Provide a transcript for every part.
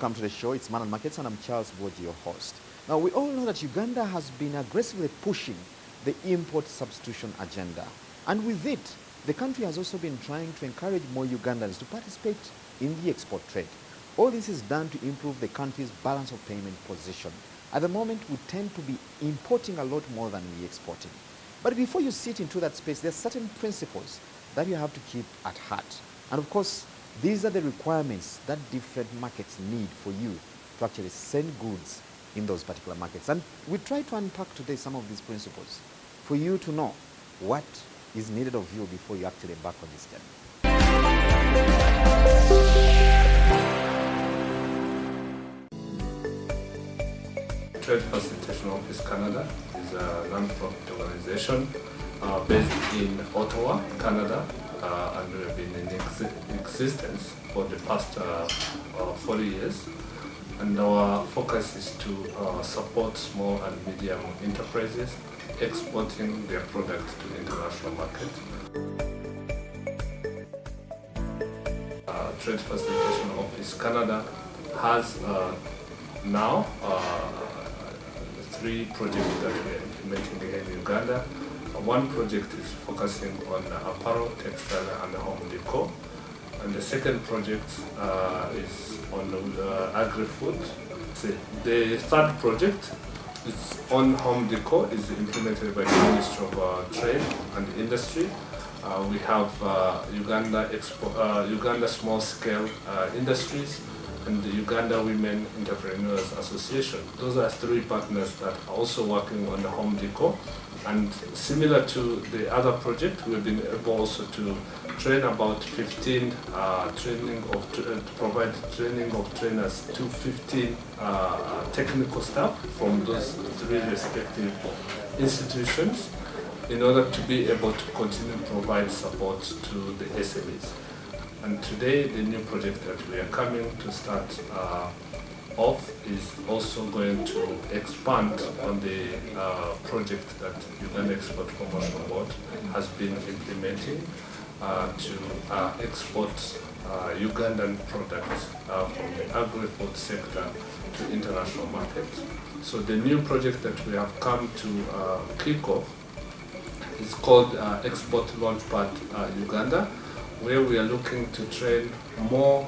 welcome to the show. It's Money and Markets, and I'm Charles Boji, your host. Now, we all know that Uganda has been aggressively pushing the import substitution agenda. And with it, the country has also been trying to encourage more Ugandans to participate in the export trade. All this is done to improve the country's balance of payment position. At the moment, we tend to be importing a lot more than we exporting. But before you sit into that space, there are certain principles that you have to keep at heart. And of course, these are the requirements that different markets need for you to actually send goods in those particular markets. And we try to unpack today some of these principles for you to know what is needed of you before you actually embark on this journey. Trade Facilitation Office Canada is a non-profit organization based in Ottawa, Canada, and we have been in existence for the past 40 years. And our focus is to support small and medium enterprises exporting their product to the international market. Trade Facilitation Office Canada has now 3 projects that we are implementing here in Uganda. One project is focusing on apparel, textile and home decor. And the second project is on agri-food. The third project is on home decor, is implemented by the Ministry of Trade and Industry. We have Uganda Small Scale Industries and the Uganda Women Entrepreneurs Association. Those are 3 partners that are also working on the home decor. And similar to the other project, we've been able also to train about 15 to provide training of trainers to 15 technical staff from those 3 respective institutions in order to be able to continue to provide support to the SMEs. And today, the new project that we are coming to start off is also going to expand on the project that Uganda Export Promotion Board has been implementing to export Ugandan products from the agri-food sector to international markets. So the new project that we have come to kick off is called Export Launchpad Uganda, where we are looking to train more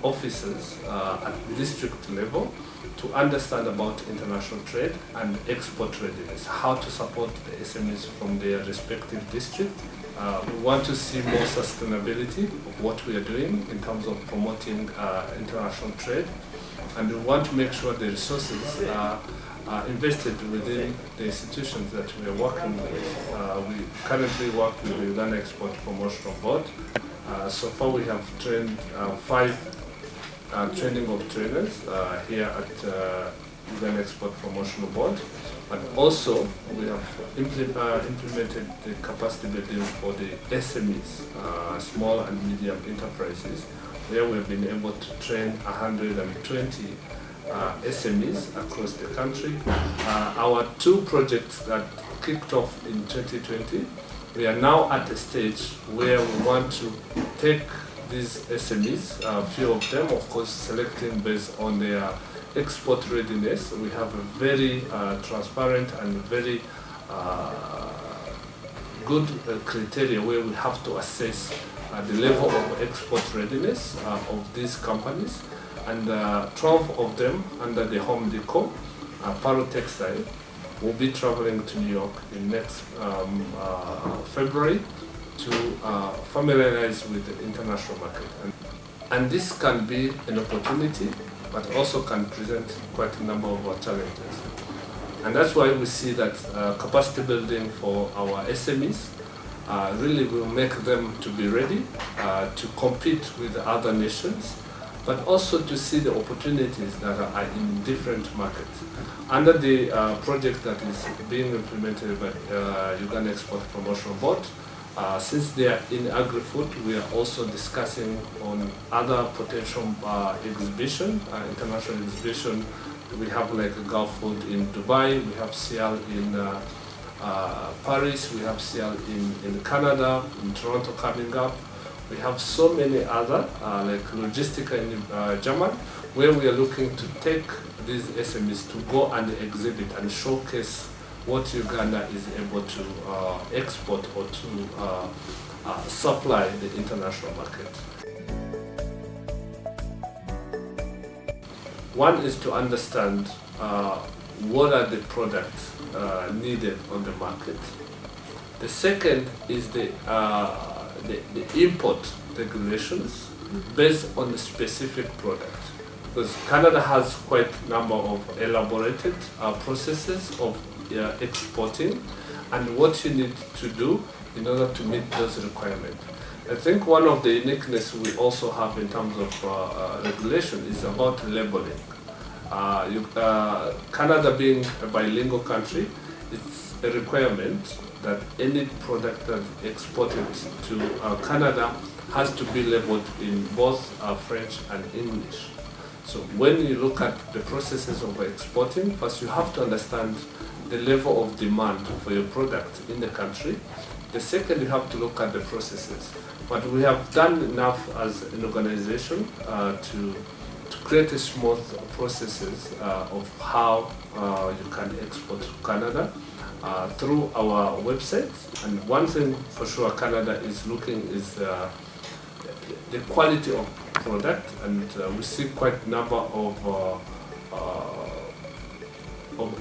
officers at district level to understand about international trade and export readiness, how to support the SMEs from their respective district. We want to see more sustainability of what we are doing in terms of promoting international trade, and we want to make sure the resources are invested within the institutions that we are working with. We currently work with the Uganda Export Promotion Board. So far we have trained 5 training of trainers here at Uganda Export Promotion Board. But also we have implemented the capacity building for the SMEs, small and medium enterprises, where we've been able to train 120 SMEs across the country. Our 2 projects that kicked off in 2020, we are now at a stage where we want to take these SMEs, a few of them, of course, selecting based on their export readiness. We have a very transparent and very good criteria where we have to assess the level of export readiness of these companies. And 12 of them under the home decor, apparel textile, will be traveling to New York in next February to familiarize with the international market. And this can be an opportunity, but also can present quite a number of challenges. And that's why we see that capacity building for our SMEs really will make them to be ready to compete with other nations, but also to see the opportunities that are in different markets. Under the project that is being implemented by Uganda Export Promotion Board, since they are in agri-food, we are also discussing on other potential exhibition, international exhibition. We have like Gulf Food in Dubai, we have CL in Paris, we have CL in Canada, in Toronto coming up. We have so many other, like Logistica in Germany, where we are looking to take these SMEs to go and exhibit and showcase what Uganda is able to export or to supply the international market. One is to understand what are the products needed on the market. The second is the import regulations based on the specific product. Because Canada has quite a number of elaborated processes of exporting and what you need to do in order to meet those requirements. I think one of the uniqueness we also have in terms of regulation is about labeling. Canada being a bilingual country, it's a requirement that any product that's exported to Canada has to be labeled in both French and English. So when you look at the processes of exporting, first you have to understand the level of demand for your product in the country. The second, you have to look at the processes. But we have done enough as an organization to create a smooth processes of how you can export to Canada through our website. And one thing for sure Canada is looking is the quality of product, and we see quite a number of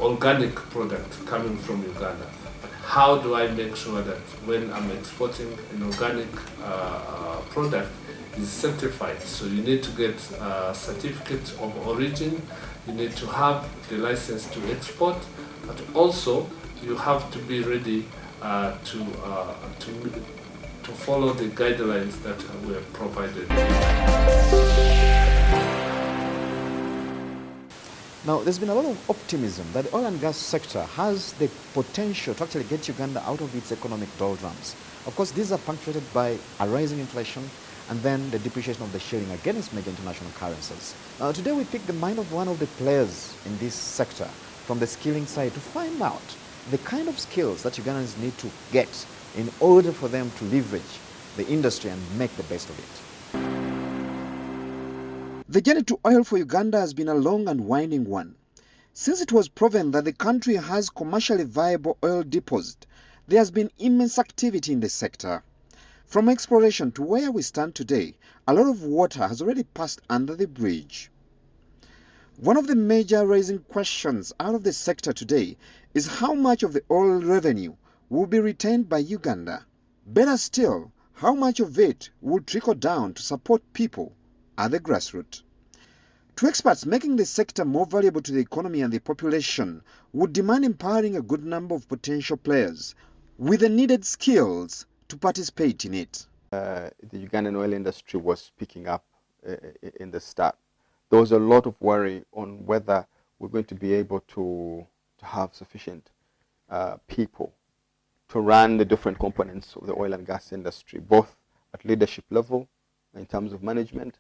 organic product coming from Uganda. But how do I make sure that when I'm exporting an organic product is certified? So you need to get a certificate of origin, you need to have the license to export, but also you have to be ready to follow the guidelines that were provided. Now, there's been a lot of optimism that the oil and gas sector has the potential to actually get Uganda out of its economic doldrums. Of course, these are punctuated by a rising inflation and then the depreciation of the shilling against major international currencies. Today, we pick the mind of one of the players in this sector from the skilling side to find out the kind of skills that Ugandans need to get in order for them to leverage the industry and make the best of it. The journey to oil for Uganda has been a long and winding one. Since it was proven that the country has commercially viable oil deposits, there has been immense activity in the sector. From exploration to where we stand today, a lot of water has already passed under the bridge. One of the major raising questions out of the sector today is how much of the oil revenue will be retained by Uganda. Better still, how much of it will trickle down to support people at the grassroots. To experts, making the sector more valuable to the economy and the population would demand empowering a good number of potential players with the needed skills to participate in it. The Ugandan oil industry was picking up in the start. There was a lot of worry on whether we're going to be able to have sufficient people to run the different components of the oil and gas industry, both at leadership level in terms of management,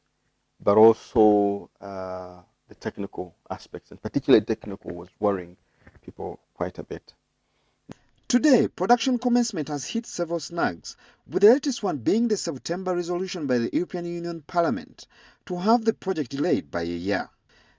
but also the technical aspects, and particularly technical was worrying people quite a bit. Today, production commencement has hit several snags, with the latest one being the September resolution by the European Union Parliament to have the project delayed by a year.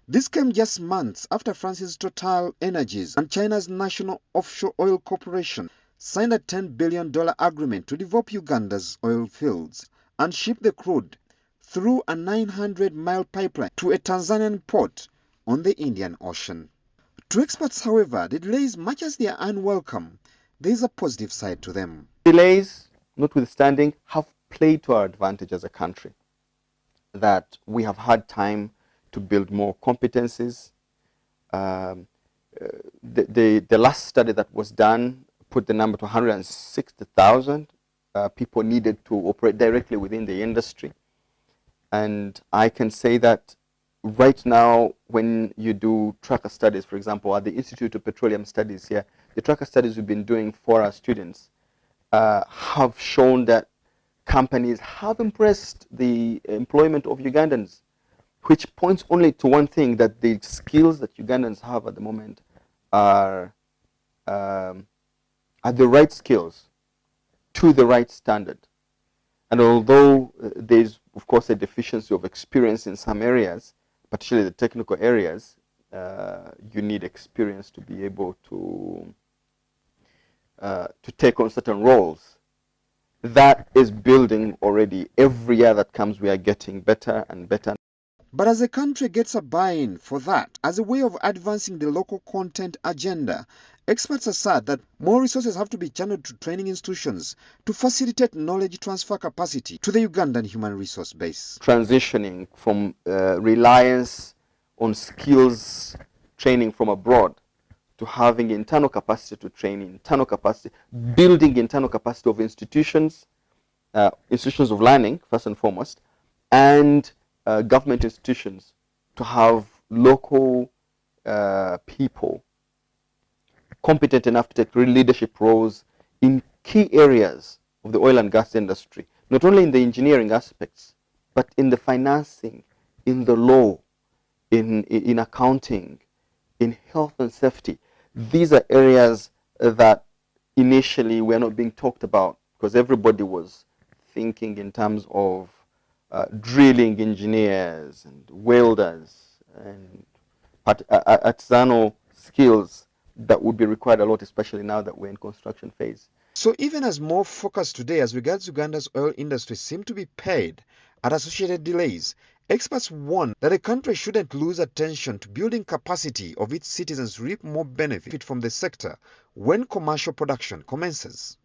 This came just months after France's Total Energies and China's National Offshore Oil Corporation signed a $10 billion agreement to develop Uganda's oil fields and ship the crude through a 900-mile pipeline to a Tanzanian port on the Indian Ocean. To experts, however, the delays, much as they are unwelcome, there is a positive side to them. Delays, notwithstanding, have played to our advantage as a country, that we have had time to build more competencies. The last study that was done put the number to 160,000 people needed to operate directly within the industry. And I can say that right now, when you do tracker studies, for example, at the Institute of Petroleum Studies here, the tracker studies we've been doing for our students have shown that companies have impressed the employment of Ugandans, which points only to one thing, that the skills that Ugandans have at the moment are the right skills to the right standard. And although there's, of course, a deficiency of experience in some areas, particularly the technical areas, you need experience to be able to take on certain roles. That is building already. Every year that comes, we are getting better and better. But as the country gets a buy-in for that, as a way of advancing the local content agenda, experts assert that more resources have to be channeled to training institutions to facilitate knowledge transfer capacity to the Ugandan human resource base. Transitioning from reliance on skills training from abroad to having internal capacity to train, internal capacity, building internal capacity of institutions, institutions of learning, first and foremost, and government institutions to have local people competent enough to take leadership roles in key areas of the oil and gas industry, not only in the engineering aspects, but in the financing, in the law, in accounting, in health and safety. These are areas that initially were not being talked about because everybody was thinking in terms of drilling engineers and welders and artisanal skills that would be required a lot, especially now that we're in construction phase. So even as more focus today as regards Uganda's oil industry seem to be paid at associated delays, experts warn that the country shouldn't lose attention to building capacity of its citizens to reap more benefit from the sector when commercial production commences.